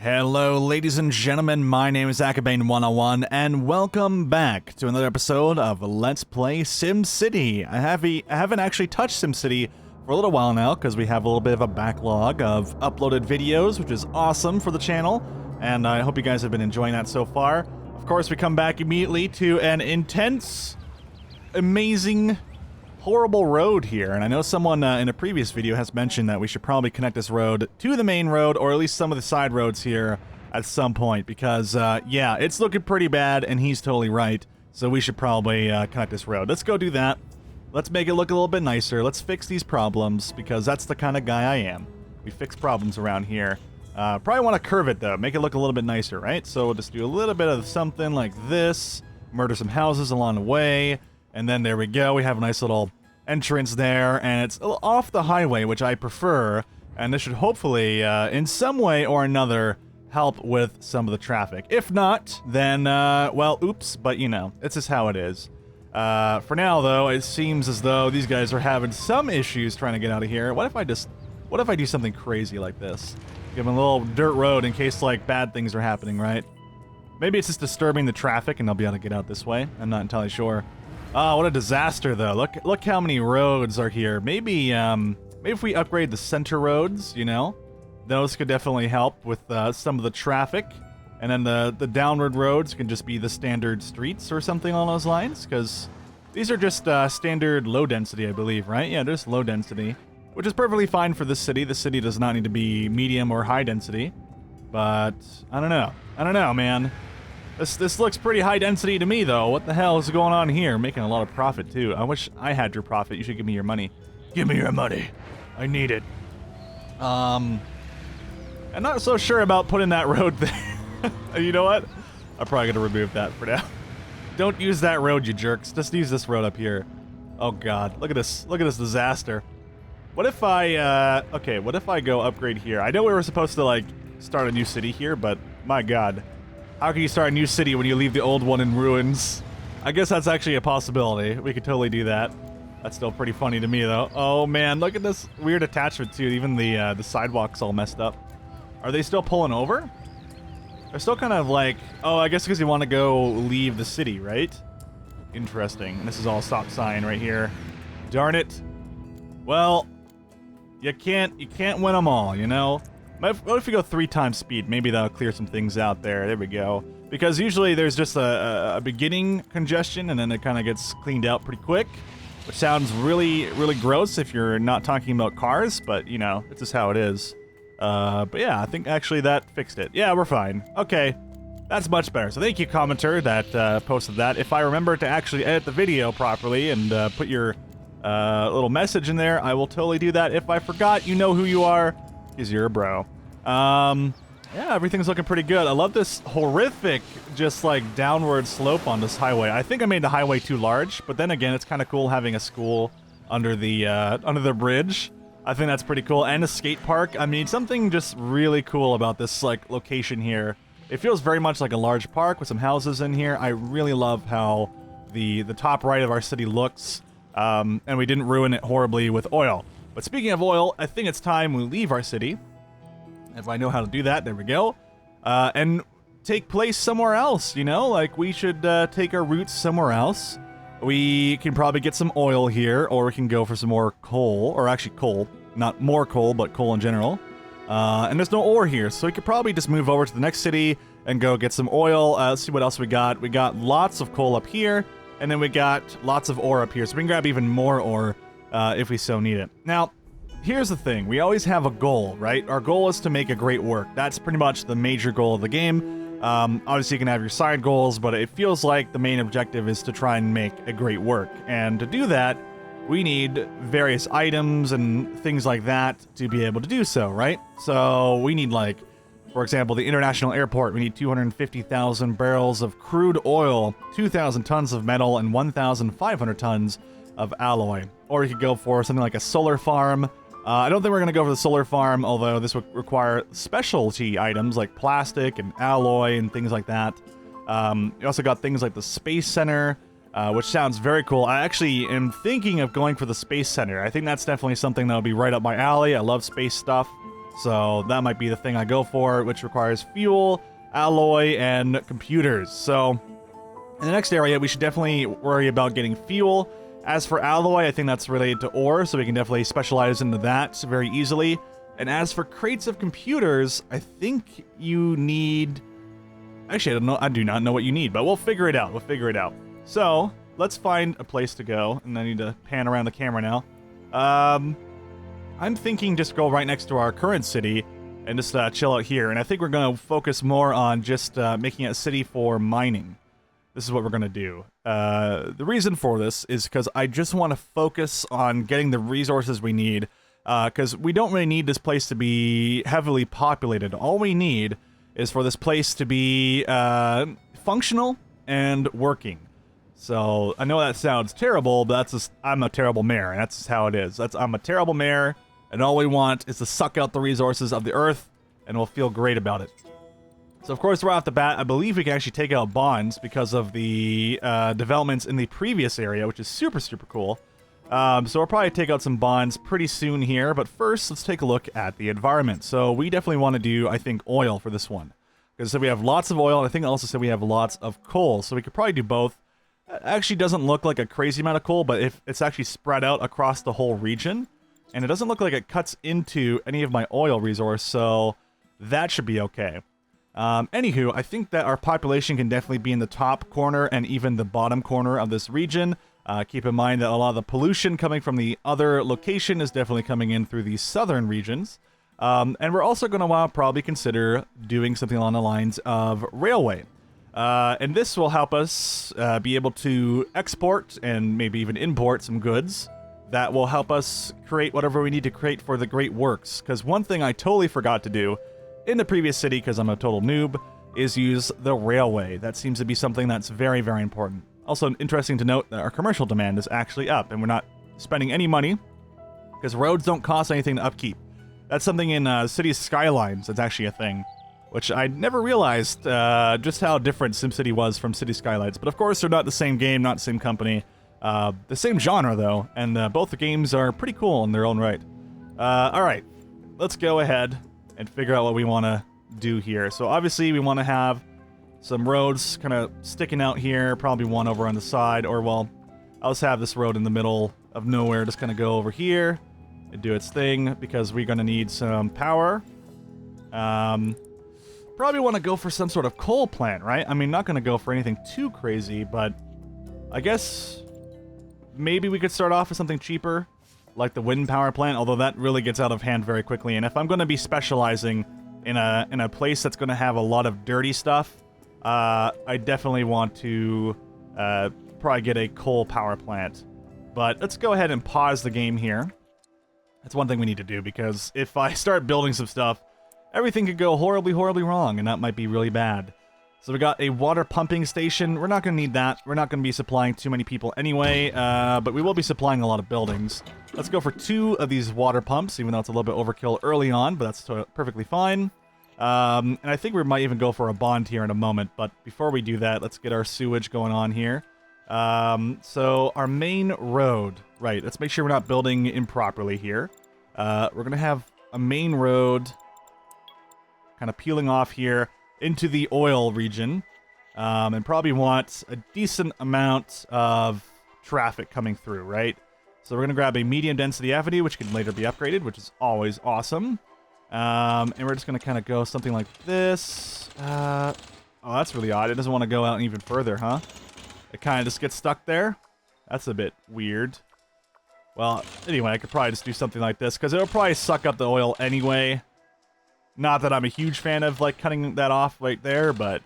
Hello, ladies and gentlemen, my name is Akabane101, and welcome back to another episode of Let's Play SimCity. I haven't actually touched SimCity for a little while now, because we have a little bit of a backlog of uploaded videos, which is awesome for the channel, and I hope you guys have been enjoying that so far. Of course, we come back immediately to an intense, amazing, horrible road here, and I know someone in a previous video has mentioned that we should probably connect this road to the main road, or at least some of the side roads here at some point, because yeah, it's looking pretty bad, and he's totally right, so we should probably connect this road. Let's go do that. Let's make it look a little bit nicer. Let's fix these problems, because that's the kind of guy I am. We fix problems around here. Probably want to curve it, though, make it look a little bit nicer, right? So we'll just do a little bit of something like this, murder some houses along the way, and then there we go, we have a nice little entrance there, and it's off the highway, which I prefer, and this should hopefully, in some way or another, help with some of the traffic. If not, then, well, oops, but you know, it's just how it is. For now, though, it seems as though these guys are having some issues trying to get out of here. What if I do something crazy like this? Give them a little dirt road in case, like, bad things are happening, right? Maybe it's just disturbing the traffic, and they'll be able to get out this way. I'm not entirely sure. Oh, what a disaster, though. Look how many roads are here. Maybe if we upgrade the center roads, you know, those could definitely help with some of the traffic. And then the downward roads can just be the standard streets or something along those lines, because these are just standard low density, I believe, right? Yeah, just low density, which is perfectly fine for this city. The city does not need to be medium or high density, but I don't know, man. This looks pretty high density to me, though. What the hell is going on here? Making a lot of profit, too. I wish I had your profit. You should give me your money. Give me your money. I need it. I'm not so sure about putting that road there. You know what? I'm probably going to remove that for now. Don't use that road, you jerks. Just use this road up here. Oh, God. Look at this. Look at this disaster. What if I, okay, what if I go upgrade here? I know we were supposed to, like, start a new city here, but my God. How can you start a new city when you leave the old one in ruins? I guess that's actually a possibility. We could totally do that. That's still pretty funny to me, though. Oh, man, look at this weird attachment, too. Even the sidewalk's all messed up. Are they still pulling over? They're still kind of like... Oh, I guess because you want to go leave the city, right? Interesting. And this is all stop sign right here. Darn it. Well, you can't win them all, you know? What if we go 3 times speed? Maybe that'll clear some things out there. There we go. Because usually there's just a beginning congestion, and then it kind of gets cleaned out pretty quick, which sounds really, really gross if you're not talking about cars, but, you know, it's just how it is. But yeah, I think actually that fixed it. Yeah, we're fine. Okay, that's much better. So thank you, commenter, that posted that. If I remember to actually edit the video properly and put your little message in there, I will totally do that. If I forgot, you know who you are. Because you're a bro. Yeah, everything's looking pretty good. I love this horrific, just like downward slope on this highway. I think I made the highway too large, but then again, it's kind of cool having a school under the bridge. I think that's pretty cool, and a skate park. I mean, something just really cool about this like location here. It feels very much like a large park with some houses in here. I really love how the top right of our city looks, and we didn't ruin it horribly with oil. But speaking of oil, I think it's time we leave our city. If I know how to do that, there we go. And take place somewhere else, you know? Like, we should take our roots somewhere else. We can probably get some oil here, or we can go for some more coal. Or actually coal. Not more coal, but coal in general. And there's no ore here, so we could probably just move over to the next city and go get some oil. Let's see what else we got. We got lots of coal up here, and then we got lots of ore up here. So we can grab even more ore if we so need it. Now, here's the thing. We always have a goal, right? Our goal is to make a great work. That's pretty much the major goal of the game. Obviously, you can have your side goals, but it feels like the main objective is to try and make a great work. And to do that, we need various items and things like that to be able to do so, right? So we need, like, for example, the international airport. We need 250,000 barrels of crude oil, 2,000 tons of metal, and 1,500 tons of alloy. Or you could go for something like a solar farm. I don't think we're going to go for the solar farm, although this would require specialty items like plastic and alloy and things like that. You also got things like the Space Center, which sounds very cool. I actually am thinking of going for the Space Center. I think that's definitely something that would be right up my alley. I love space stuff. So that might be the thing I go for, which requires fuel, alloy, and computers. So in the next area, we should definitely worry about getting fuel. As for alloy, I think that's related to ore, so we can definitely specialize into that very easily. And as for crates of computers, I think you need... Actually, I don't know. I do not know what you need, but we'll figure it out. We'll figure it out. So let's find a place to go, and I need to pan around the camera now. I'm thinking just go right next to our current city and just chill out here. And I think we're going to focus more on just making it a city for mining. This is what we're going to do. The reason for this is because I just want to focus on getting the resources we need, because we don't really need this place to be heavily populated. All we need is for this place to be functional and working. So I know that sounds terrible, but that's just, I'm a terrible mayor, and that's just how it is. I'm a terrible mayor, and all we want is to suck out the resources of the earth, and we'll feel great about it. So of course, right off the bat, I believe we can actually take out bonds because of the developments in the previous area, which is super, super cool. So we'll probably take out some bonds pretty soon here, but first, let's take a look at the environment. So we definitely want to do, I think, oil for this one. Because so we have lots of oil, and I think I also said we have lots of coal, so we could probably do both. It actually doesn't look like a crazy amount of coal, but if it's actually spread out across the whole region, and it doesn't look like it cuts into any of my oil resource, so that should be okay. Anywho, I think that our population can definitely be in the top corner and even the bottom corner of this region. Keep in mind that a lot of the pollution coming from the other location is definitely coming in through the southern regions. And we're also going to want to probably consider doing something along the lines of railway. And this will help us be able to export and maybe even import some goods that will help us create whatever we need to create for the great works. Because one thing I totally forgot to do in the previous city, because I'm a total noob, is use the railway. That seems to be something that's very, very important. Also interesting to note that our commercial demand is actually up, and we're not spending any money because roads don't cost anything to upkeep. That's something in City Skylines that's actually a thing, which I never realized just how different SimCity was from City Skylines. But of course, they're not the same game, not the same company. The same genre, though, and both the games are pretty cool in their own right. All right, let's go ahead and figure out what we want to do here. So obviously, we want to have some roads kind of sticking out here, probably one over on the side, or, well, I'll just have this road in the middle of nowhere, just kind of go over here and do its thing, because we're going to need some power. Probably want to go for some sort of coal plant, right? I mean, not going to go for anything too crazy, but I guess maybe we could start off with something cheaper, like the wind power plant, although that really gets out of hand very quickly. And if I'm going to be specializing in a place that's going to have a lot of dirty stuff, I definitely want to probably get a coal power plant. But let's go ahead and pause the game here. That's one thing we need to do, because if I start building some stuff, everything could go horribly, horribly wrong, and that might be really bad. So we got a water pumping station. We're not going to need that. We're not going to be supplying too many people anyway, but we will be supplying a lot of buildings. Let's go for 2 of these water pumps, even though it's a little bit overkill early on, but that's perfectly fine. And I think we might even go for a bond here in a moment, but before we do that, let's get our sewage going on here. So our main road, right, let's make sure we're not building improperly here. We're going to have a main road kind of peeling off here into the oil region, and probably want a decent amount of traffic coming through, right? So we're going to grab a medium density avenue, which can later be upgraded, which is always awesome. And we're just going to kind of go something like this. Oh, that's really odd. It doesn't want to go out even further, huh? It kind of just gets stuck there. That's a bit weird. Well, anyway, I could probably just do something like this, because it'll probably suck up the oil anyway. Not that I'm a huge fan of, like, cutting that off right there, but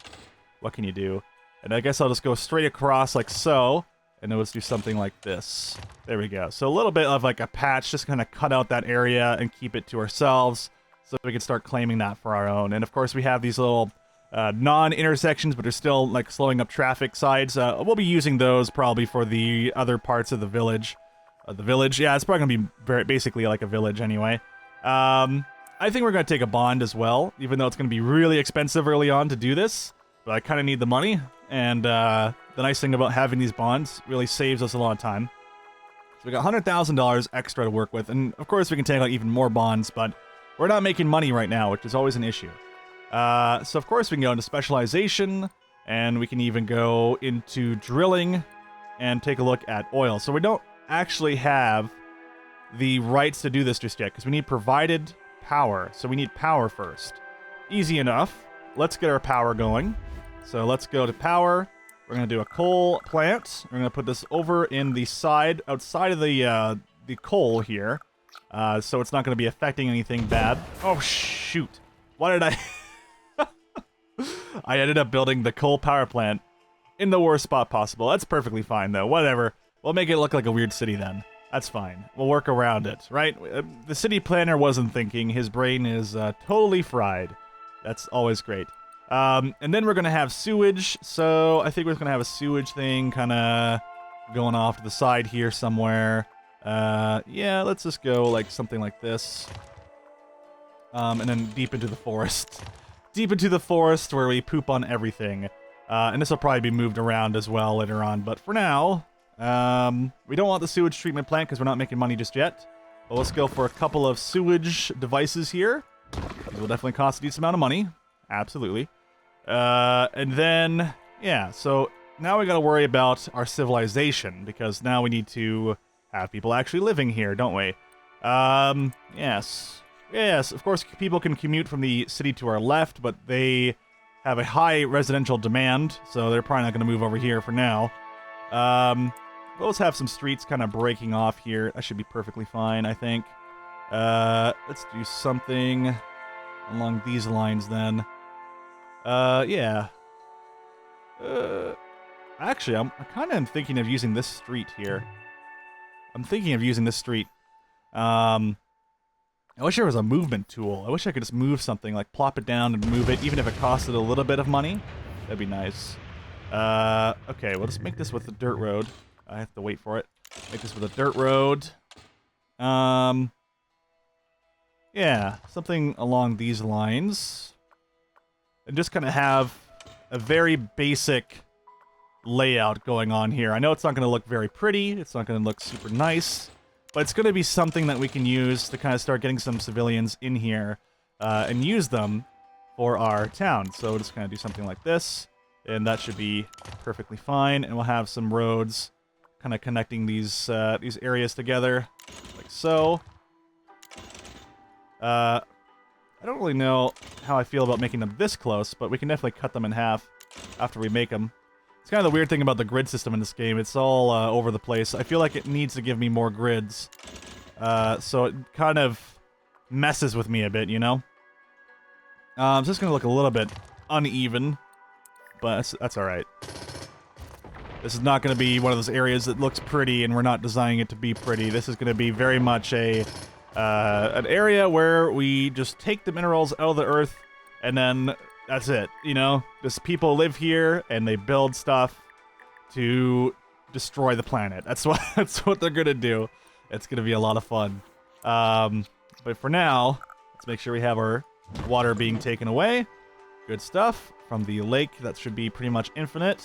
what can you do? And I guess I'll just go straight across like so, and then let's do something like this. There we go. So a little bit of, like, a patch, just kind of cut out that area and keep it to ourselves, so we can start claiming that for our own. And of course, we have these little non-intersections, but they're still, like, slowing up traffic sides. We'll be using those probably for the other parts of the village. Yeah, it's probably going to be basically like a village anyway. I think we're going to take a bond as well, even though it's going to be really expensive early on to do this. But I kind of need the money, and the nice thing about having these bonds really saves us a lot of time. So we got $100,000 extra to work with, and of course we can take out even more bonds, but we're not making money right now, which is always an issue. So of course we can go into specialization, and we can even go into drilling and take a look at oil. So we don't actually have the rights to do this just yet, because we need provided power. So we need power first. Easy enough. Let's get our power going. So let's go to power. We're going to do a coal plant. We're going to put this over in the side, outside of the coal here. So it's not going to be affecting anything bad. Oh, shoot. Why did I... I ended up building the coal power plant in the worst spot possible. That's perfectly fine, though. Whatever. We'll make it look like a weird city then. That's fine. We'll work around it, right? The city planner wasn't thinking. His brain is totally fried. That's always great. And then we're going to have sewage. So I think we're going to have a sewage thing kind of going off to the side here somewhere. Yeah, let's just go like something like this. And then deep into the forest. Deep into the forest where we poop on everything. And this will probably be moved around as well later on. But for now, we don't want the sewage treatment plant because we're not making money just yet. But let's go for a couple of sewage devices here. These will definitely cost a decent amount of money. Absolutely. And then, yeah, so now we got to worry about our civilization because now we need to have people actually living here, don't we? Yes. Yes, of course, people can commute from the city to our left, but they have a high residential demand, so they're probably not going to move over here for now. Let's have some streets kind of breaking off here. That should be perfectly fine, I think. Let's do something along these lines then. Yeah. Actually, I'm kind of thinking of using this street here. I'm thinking of using this street. I wish there was a movement tool. I wish I could just move something, like plop it down and move it, even if it costed a little bit of money. That'd be nice. Okay, we'll just make this with the dirt road. I have to wait for it. Make this with a dirt road. Yeah, something along these lines. And just kind of have a very basic layout going on here. I know it's not going to look very pretty. It's not going to look super nice. But it's going to be something that we can use to kind of start getting some civilians in here and use them for our town. So we'll just kind of do something like this. And that should be perfectly fine. And we'll have some roads kind of connecting these areas together, like so. I don't really know how I feel about making them this close, but we can definitely cut them in half after we make them. It's kind of the weird thing about the grid system in this game. It's all over the place. I feel like it needs to give me more grids. So it kind of messes with me a bit, you know? It's just going to look a little bit uneven, but that's alright. This is not going to be one of those areas that looks pretty and we're not designing it to be pretty. This is going to be very much an area where we just take the minerals out of the earth and then that's it, you know? Just people live here and they build stuff to destroy the planet. That's what they're going to do. It's going to be a lot of fun. But for now, let's make sure we have our water being taken away. Good stuff. From the lake, that should be pretty much infinite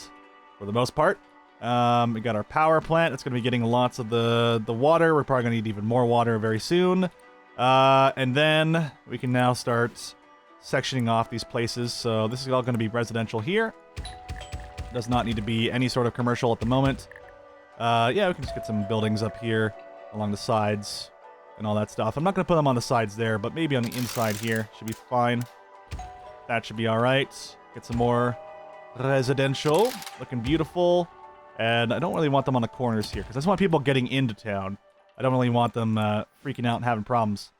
for the most part. We got our power plant. It's going to be getting lots of the water. We're probably going to need even more water very soon. And then we can now start sectioning off these places. So this is all going to be residential here. Does not need to be any sort of commercial at the moment. Yeah, we can just get some buildings up here along the sides and all that stuff. I'm not going to put them on the sides there, but maybe on the inside here should be fine. That should be all right. Get some more residential. Looking beautiful. And I don't really want them on the corners here, because I just want people getting into town. I don't really want them freaking out and having problems.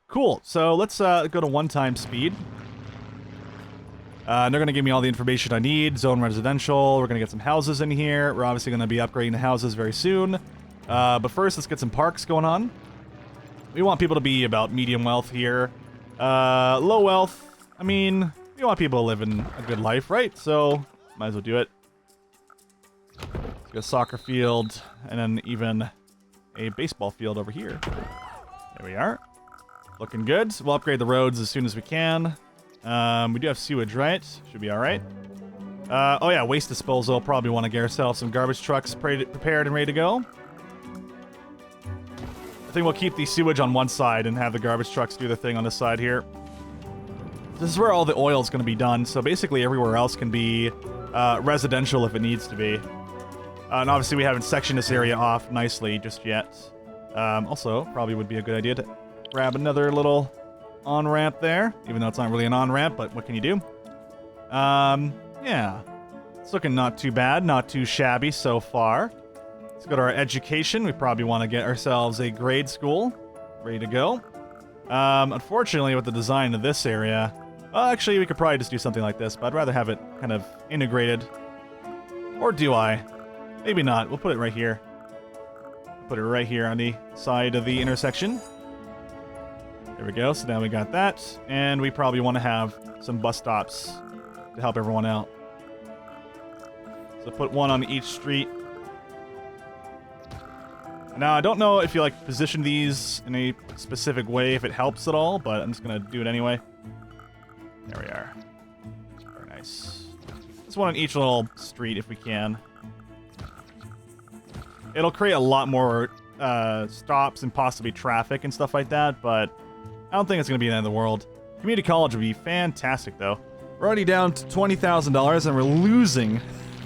Cool. So let's go to one-time speed. They're going to give me all the information I need. Zone residential. We're going to get some houses in here. We're obviously going to be upgrading the houses very soon. But first, let's get some parks going on. We want people to be about medium wealth here. Low wealth. I mean, we want people to live in a good life, right? So, might as well do it. Let's get a soccer field, and then even a baseball field over here. There we are. Looking good. We'll upgrade the roads as soon as we can. We do have sewage, right? Should be alright. Oh yeah, waste disposal. Probably want to get ourselves some garbage trucks prepared and ready to go. I think we'll keep the sewage on one side and have the garbage trucks do the thing on the side here. This is where all the oil is going to be done, so basically everywhere else can be residential if it needs to be. And obviously we haven't sectioned this area off nicely just yet. Also, probably would be a good idea to grab another little on-ramp there, even though it's not really an on-ramp, but what can you do? Yeah. It's looking not too bad, not too shabby so far. Let's go to our education. We probably want to get ourselves a grade school. Ready to go. Unfortunately, with the design of this area... Well, actually, we could probably just do something like this, but I'd rather have it kind of integrated. Or do I? Maybe not. We'll put it right here. Put it right here on the side of the intersection. There we go. So now we got that. And we probably want to have some bus stops to help everyone out. So put one on each street. Now, I don't know if you like position these in a specific way, if it helps at all, but I'm just going to do it anyway. There we are. Very nice. Just one on each little street if we can. It'll create a lot more stops and possibly traffic and stuff like that, but I don't think it's going to be the end of the world. Community college would be fantastic, though. We're already down to $20,000, and we're losing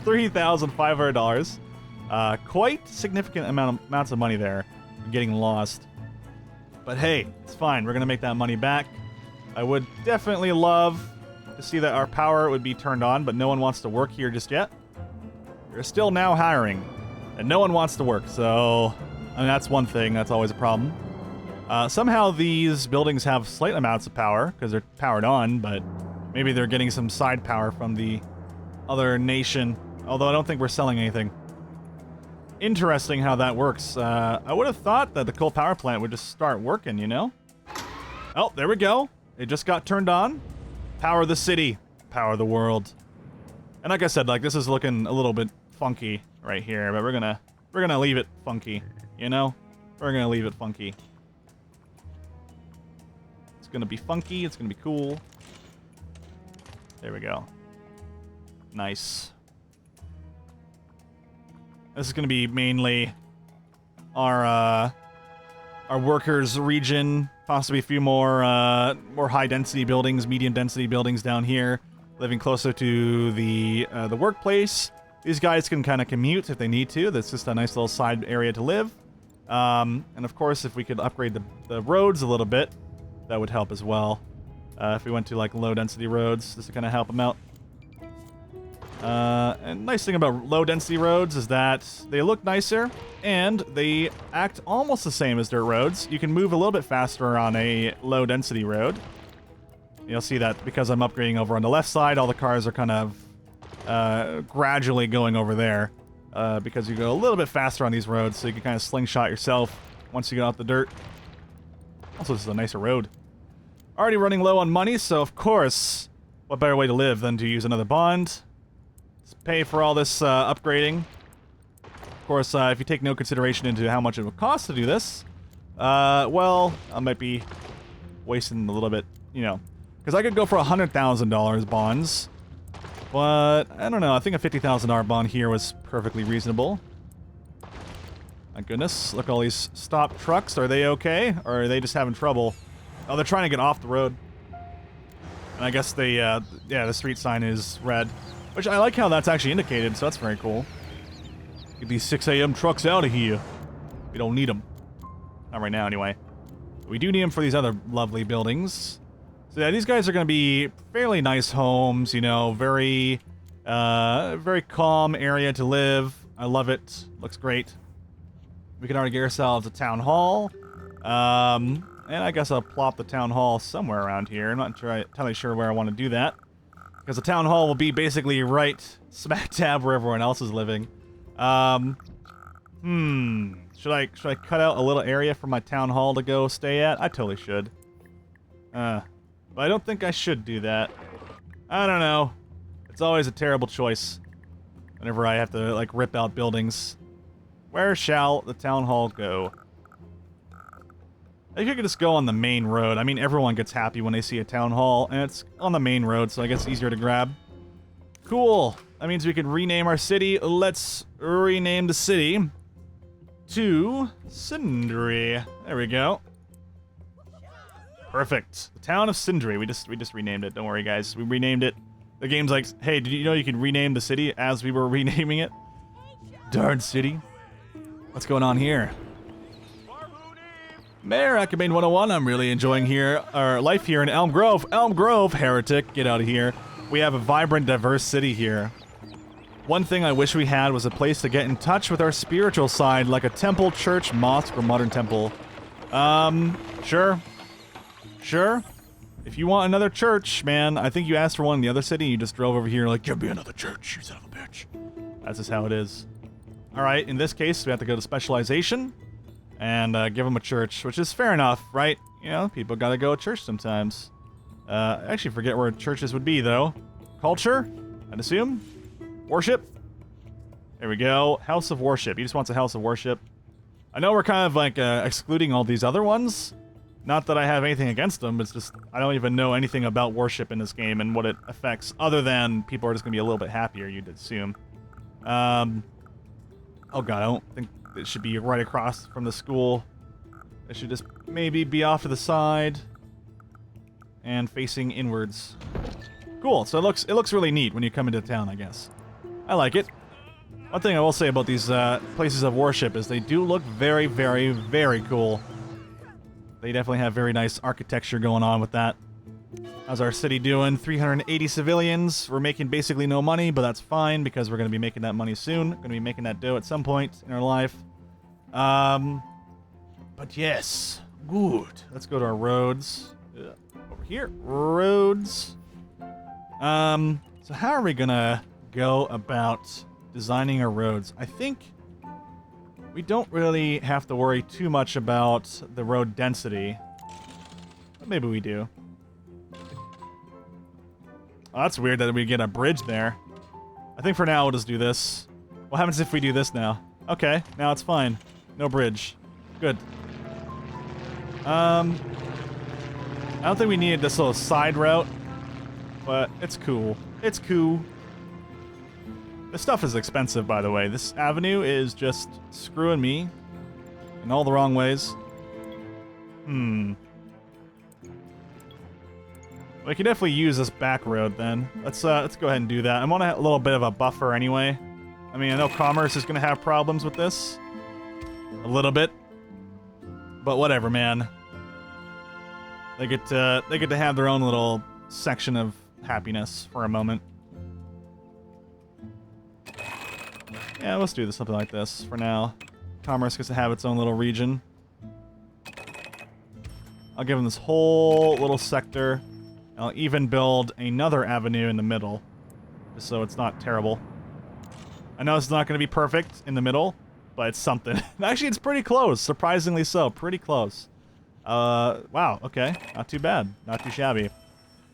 $3,500. Quite significant amounts of money there getting lost. But hey, it's fine. We're going to make that money back. I would definitely love to see that our power would be turned on, but no one wants to work here just yet. We're still now hiring, and no one wants to work, so I mean, that's one thing. That's always a problem. Somehow these buildings have slight amounts of power because they're powered on, but maybe they're getting some side power from the other nation, although I don't think we're selling anything. Interesting how that works. I would have thought that the coal power plant would just start working, you know? Oh, there we go. It just got turned on. Power the city. Power the world. And like I said, like, this is looking a little bit funky right here, but we're gonna leave it funky, you know? We're gonna leave it funky. It's gonna be funky, it's gonna be cool. There we go. Nice. This is gonna be mainly our workers region, possibly a few more high density buildings, medium density buildings down here, living closer to the workplace. These guys can kind of commute if they need to. That's just a nice little side area to live. And of course, if we could upgrade the roads a little bit, that would help as well. If we went to like low density roads, this would kind of help them out. And nice thing about low density roads is that they look nicer and they act almost the same as dirt roads. You can move a little bit faster on a low density road. You'll see that because I'm upgrading over on the left side, all the cars are kind of gradually going over there because you go a little bit faster on these roads, so you can kind of slingshot yourself once you get off the dirt. Also, this is a nicer road. Already running low on money, so of course, what better way to live than to use another bond? Let's pay for all this upgrading. Of course, if you take no consideration into how much it would cost to do this, well, I might be wasting a little bit, you know. Because I could go for $100,000 bonds, but I don't know. I think a $50,000 bond here was perfectly reasonable. My goodness, look at all these stop trucks. Are they okay? Or are they just having trouble? Oh, they're trying to get off the road. And I guess they, yeah, the street sign is red. Which I like how that's actually indicated, so that's very cool. Get these 6 a.m. trucks out of here. We don't need them. Not right now, anyway. But we do need them for these other lovely buildings. So yeah, these guys are going to be fairly nice homes, you know, very calm area to live. I love it. Looks great. We can already get ourselves a town hall. And I guess I'll plop the town hall somewhere around here. I'm not entirely sure where I want to do that. Because the town hall will be basically right smack dab where everyone else is living. Should I cut out a little area for my town hall to go stay at? I totally should. But I don't think I should do that. I don't know. It's always a terrible choice. Whenever I have to, like, rip out buildings. Where shall the town hall go? I think I could just go on the main road. I mean, everyone gets happy when they see a town hall, and it's on the main road, so I guess it's easier to grab. Cool. That means we can rename our city. Let's rename the city. to Sindri. There we go. Perfect. The town of Sindri. We just renamed it. Don't worry, guys. We renamed it. The game's like, hey, did you know you can rename the city as we were renaming it? Darn city. What's going on here? Mayor Akabane 101. I'm really enjoying our life here in Elm Grove. Elm Grove, heretic. Get out of here. We have a vibrant, diverse city here. One thing I wish we had was a place to get in touch with our spiritual side, like a temple, church, mosque, or modern temple. Sure. Sure. If you want another church, man, I think you asked for one in the other city, and you just drove over here like, give me another church, you son of a bitch. That's just how it is. Alright, in this case, we have to go to specialization and give them a church, which is fair enough, right? You know, people gotta go to church sometimes. I actually forget where churches would be, though. Culture, I'd assume? Worship? There we go. House of Worship. He just wants a House of Worship. I know we're kind of like excluding all these other ones. Not that I have anything against them, it's just I don't even know anything about worship in this game and what it affects, other than people are just going to be a little bit happier, you'd assume. Oh god, I don't think it should be right across from the school. It should just maybe be off to the side and facing inwards. Cool, so it looks really neat when you come into town, I guess. I like it. One thing I will say about these places of worship is they do look very, very, very cool. They definitely have very nice architecture going on with that. How's our city doing? 380 civilians. We're making basically no money, but that's fine because we're going to be making that money soon. Going to be making that dough at some point in our life. But yes, good. Let's go to our roads. Over here, roads. So how are we going to go about designing our roads? I think we don't really have to worry too much about the road density. But maybe we do. Oh, that's weird that we get a bridge there. I think for now we'll just do this. What happens if we do this now? Okay, now it's fine. No bridge. Good. I don't think we needed this little side route, but it's cool. It's cool. This stuff is expensive, by the way. This avenue is just screwing me in all the wrong ways. We can definitely use this back road then. Let's go ahead and do that. I want a little bit of a buffer anyway. I mean, I know commerce is going to have problems with this. A little bit. But whatever, man. They get to have their own little section of happiness for a moment. Yeah, let's do something like this for now. Commerce gets to have its own little region. I'll give them this whole little sector. I'll even build another avenue in the middle, just so it's not terrible. I know it's not going to be perfect in the middle, but it's something. Actually, it's pretty close, surprisingly so. Pretty close. Wow, okay. Not too bad. Not too shabby.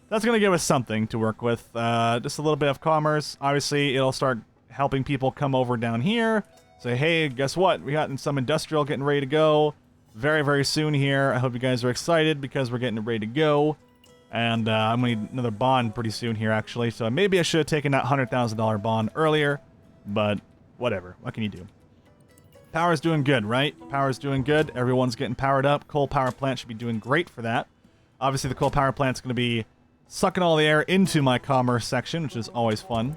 That's going to give us something to work with. Just a little bit of commerce. Obviously, it'll start helping people come over down here. Say, hey, guess what? We got some industrial getting ready to go very, very soon here. I hope you guys are excited because we're getting ready to go. And I'm going to need another bond pretty soon here, actually. So maybe I should have taken that $100,000 bond earlier. But whatever. What can you do? Power's doing good, right? Power's doing good. Everyone's getting powered up. Coal power plant should be doing great for that. Obviously, the coal power plant's going to be sucking all the air into my commerce section, which is always fun.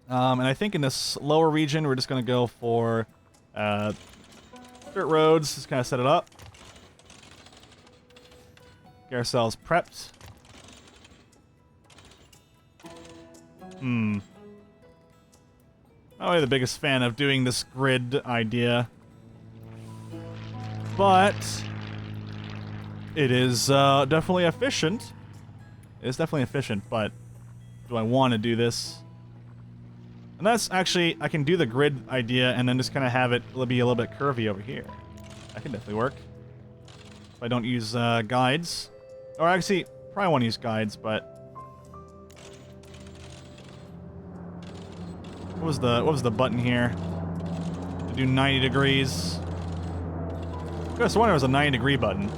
And I think in this lower region, we're just going to go for dirt roads. Just kind of set it up. Get ourselves prepped. Not really the biggest fan of doing this grid idea. But it is definitely efficient. It's definitely efficient, but do I want to do this? And that's actually, I can do the grid idea and then just kind of have it be a little bit curvy over here. That can definitely work. If I don't use guides. Or actually, probably want to use guides, but what was the button here? To do 90 degrees. I could have sworn there was a 90-degree button.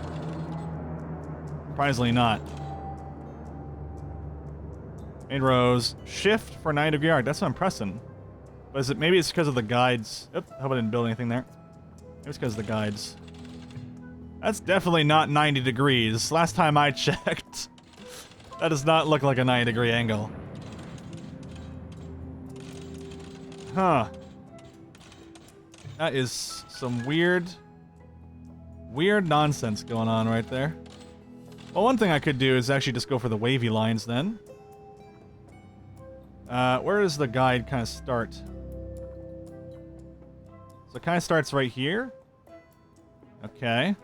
Surprisingly not. Main rows. Shift for 90-degree arc. That's what I'm pressing. But is it, maybe it's because of the guides. Oop, I hope I didn't build anything there. it's because of the guides. That's definitely not 90 degrees. Last time I checked, that does not look like a 90-degree angle. Huh. That is some weird nonsense going on right there. Well, one thing I could do is actually just go for the wavy lines then. Where does the guide kind of start? So it kind of starts right here. Okay.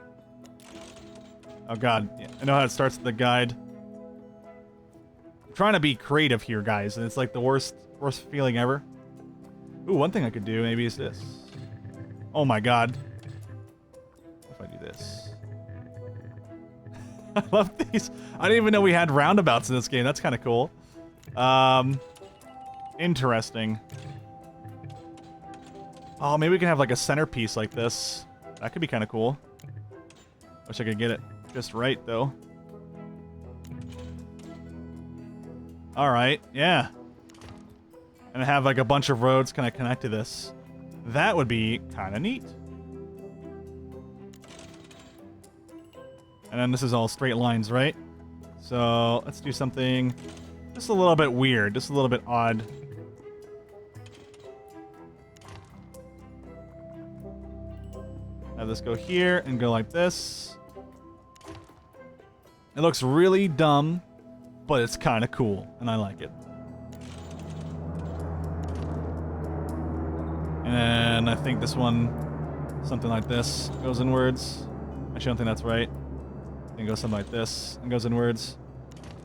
Oh god, yeah, I know how it starts with the guide. I'm trying to be creative here, guys, and it's like the worst feeling ever. Ooh, one thing I could do maybe is this. Oh my god. What if I do this? I love these. I didn't even know we had roundabouts in this game. That's kind of cool. Interesting. Oh, maybe we can have like a centerpiece like this. That could be kind of cool. Wish I could get it just right, though. Alright, yeah. And have like a bunch of roads kind of connect to this. That would be kind of neat. And then this is all straight lines, right? So let's do something just a little bit weird, just a little bit odd. Have this go here and go like this. It looks really dumb, but it's kind of cool, and I like it. And I think this one, something like this, goes inwards. Actually, I don't think that's right. I think it goes something like this and goes inwards.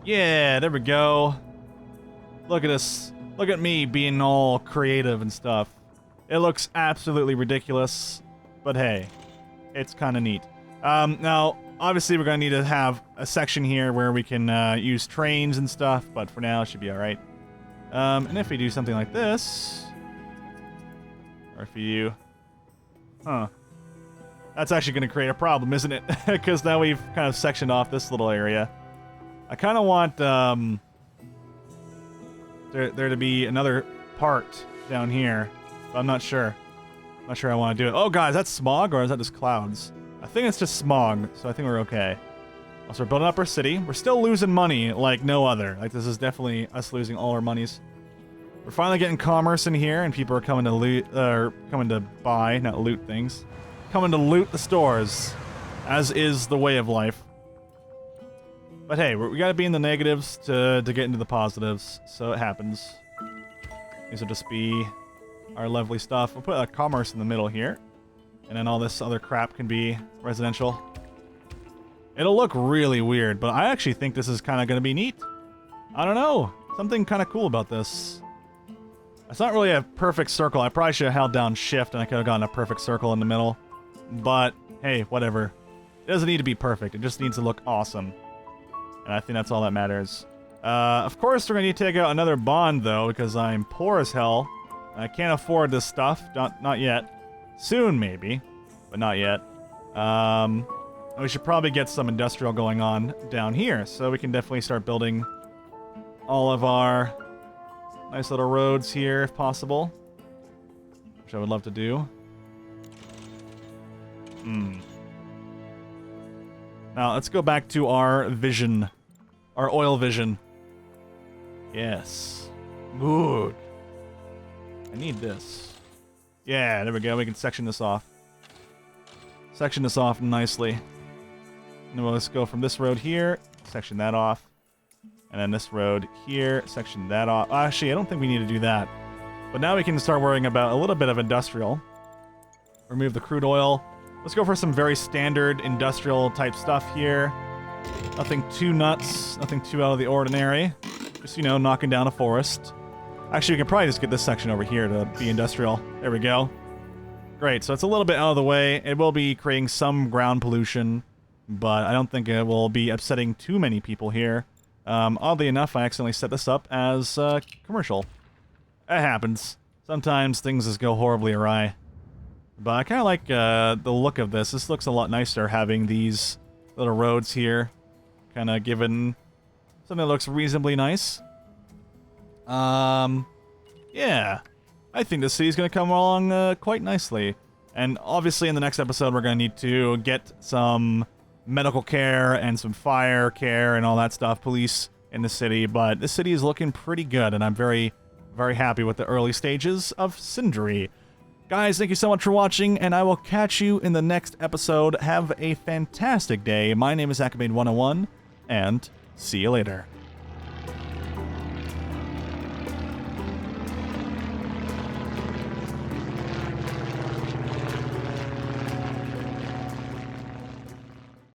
Yeah, there we go. Look at this. Look at me being all creative and stuff. It looks absolutely ridiculous, but hey, it's kind of neat. Now, obviously, we're going to need to have a section here where we can use trains and stuff, but for now, it should be all right. And if we do something like this, or if you... Huh. That's actually going to create a problem, isn't it? Because now we've kind of sectioned off this little area. I kind of want there to be another part down here, but I'm not sure. I'm not sure I want to do it. Oh, God, is that smog or is that just clouds? I think it's just smog, so I think we're okay. Also, we're building up our city. We're still losing money like no other. Like, this is definitely us losing all our monies. We're finally getting commerce in here, and people are coming to loot, coming to buy, not loot things. Coming to loot the stores, as is the way of life. But hey, we gotta be in the negatives to get into the positives, so it happens. These will just be our lovely stuff. We'll put a commerce in the middle here, and then all this other crap can be residential. It'll look really weird, but I actually think this is kind of going to be neat. I don't know. Something kind of cool about this. It's not really a perfect circle. I probably should have held down shift and I could have gotten a perfect circle in the middle. But, hey, whatever. It doesn't need to be perfect. It just needs to look awesome. And I think that's all that matters. Of course, we're going to need to take out another bond, though, because I'm poor as hell. I can't afford this stuff. Not yet. Soon, maybe. But not yet. We should probably get some industrial going on down here. So we can definitely start building all of our nice little roads here, if possible. Which I would love to do. Now, let's go back to our vision. Our oil vision. Yes. Good. I need this. Yeah, there we go. We can section this off. Section this off nicely. And then we'll just go from this road here, section that off. And then this road here, section that off. Actually, I don't think we need to do that. But now we can start worrying about a little bit of industrial. Remove the crude oil. Let's go for some very standard industrial type stuff here. Nothing too nuts, nothing too out of the ordinary. Just, you know, knocking down a forest. Actually, we can probably just get this section over here to be industrial. There we go. Great, so it's a little bit out of the way. It will be creating some ground pollution, but I don't think it will be upsetting too many people here. Oddly enough, I accidentally set this up as commercial. It happens. Sometimes things just go horribly awry. But I kind of like the look of this. This looks a lot nicer having these little roads here. Kind of given something that looks reasonably nice. Yeah. I think the city's going to come along quite nicely. And obviously in the next episode, we're going to need to get some medical care and some fire care and all that stuff, police in the city. But the city is looking pretty good, and I'm very, very happy with the early stages of Cindery. Guys, thank you so much for watching, and I will catch you in the next episode. Have a fantastic day. My name is Acabane101, and see you later.